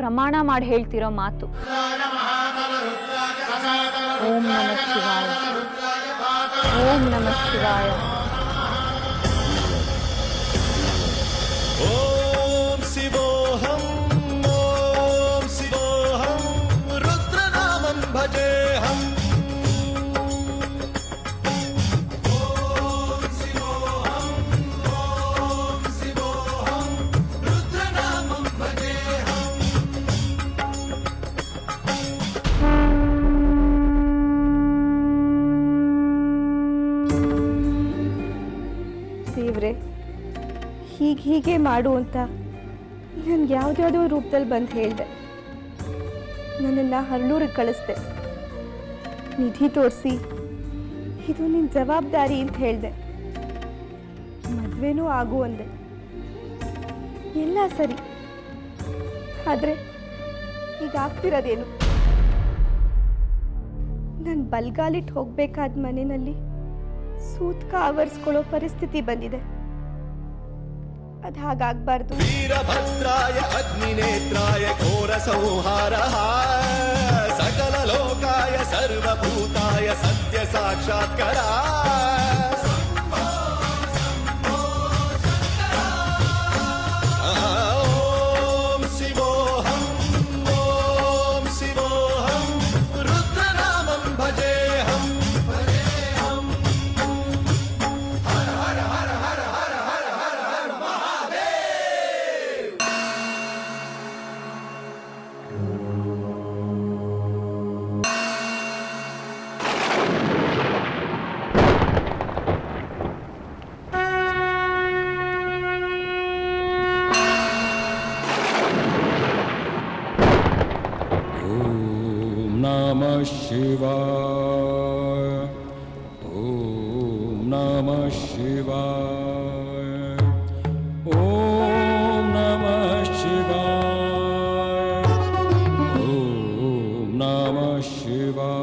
ಪ್ರಮಾಣ ಮಾಡಿ ಹೇಳ್ತಿರೋ ಮಾತು. ಓಂ ನಮಃ ಶಿವಾಯ, ಓಂ ನಮಃ ಶಿವಾಯ. ಓಂ ಶಿವೋಹಂ, ಓಂ ಶಿವೋಹಂ, ರುದ್ರನಾಮಂ ಭಜೇಹಂ. ಓಂ ಶಿವೋಹಂ, ಓಂ ಶಿವೋಹಂ, ರುದ್ರನಾಮಂ ಭಜೇಹಂ. ದೇವ್ರೆ, ಹೀಗೆ ಮಾಡು ಅಂತ ನನ್ಗೆ ಯಾವುದ್ಯಾವುದೋ ರೂಪದಲ್ಲಿ ಬಂದು ಹೇಳಿದೆ. ನನ್ನನ್ನು ಹರಳೂರಿಗೆ ಕಳಿಸ್ದೆ. ನಿಧಿ ತೋರಿಸಿ ಇದು ನಿನ್ನ ಜವಾಬ್ದಾರಿ ಅಂತ ಹೇಳಿದೆ. ಮದುವೆನೂ ಆಗು ಅಂದೆ. ಎಲ್ಲ ಸರಿ, ಆದರೆ ಈಗ ಆಗ್ತಿರೋದೇನು? ನಾನು ಬಲ್ಗಾಲಿಟ್ಟು ಹೋಗ್ಬೇಕಾದ ಮನೆಯಲ್ಲಿ ಸೂತ್ಕ ಆವರಿಸ್ಕೊಳ್ಳೋ ಪರಿಸ್ಥಿತಿ ಬಂದಿದೆ. ಅದು ಹಾಗಾಗಬಾರ್ದು. ವೀರಭದ್ರಾಯ ಅಗ್ನಿನೇತ್ರಾಯ ಘೋರ ಸಂಹಾರಃ, ಸಕಲ ಲೋಕಾಯ ಸರ್ವಭೂತಾಯ ಸತ್ಯ ಸಾಕ್ಷಾತ್ಕರ. ಓಂ ಶಿವೋಹಂ, ಓಂ ಶಿವೋಹಂ, ರುದ್ರನಾಮಂ ಭಜೇಹಂ. नमः शिवाय, ॐ नमः शिवाय, ॐ नमः शिवाय, ॐ नमः शिवाय.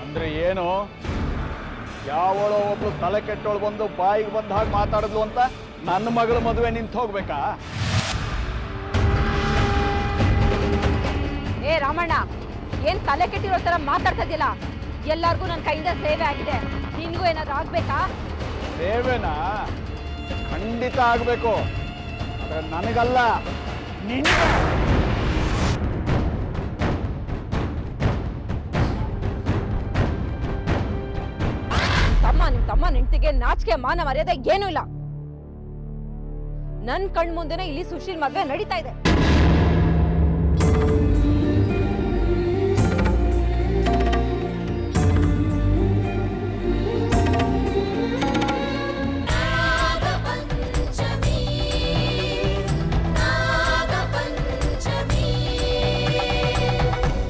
ಅಂದ್ರೆ ಏನು? ಯಾವಳೋ ಒಬ್ಳು ತಲೆ ಕೆಟ್ಟೋಳು ಬಂದು ಬಾಯಿಗೆ ಬಂದ ಹಾಗೆ ಮಾತಾಡಿದ್ಲು ಅಂತ ನನ್ನ ಮಗಳ ಮದುವೆ ನಿಂತು ಹೋಗ್ಬೇಕಾ? ಏ ರಾಮಣ್ಣ, ಏನ್ ತಲೆ ಕೆಟ್ಟಿರೋ ತರ ಮಾತಾಡ್ತಾ ಇದೆಯಲ್ಲ? ಎಲ್ಲಾರ್ಗೂ ನನ್ನ ಕೈಯಿಂದ ಸೇವೆ ಆಗಿದೆ, ನಿನ್ಗೂ ಏನಾದ್ರು ಆಗ್ಬೇಕಾ? ಸೇವೆನಾ? ಖಂಡಿತ ಆಗ್ಬೇಕು, ಆದ್ರೆ ನನಗಲ್ಲ, ನಿನ್ನ. ನಿಮ್ ತಮ್ಮ ನಿಂತಿಗೆ ನಾಚಿಕೆ ಮಾನ ಮರ್ಯಾದೆ ಏನೂ ಇಲ್ಲ. ನನ್ ಕಣ್ ಮುಂದೆನೆ ಇಲ್ಲಿ ಸುಶೀಲ್ ಮದುವೆ ನಡೀತಾ ಇದೆ.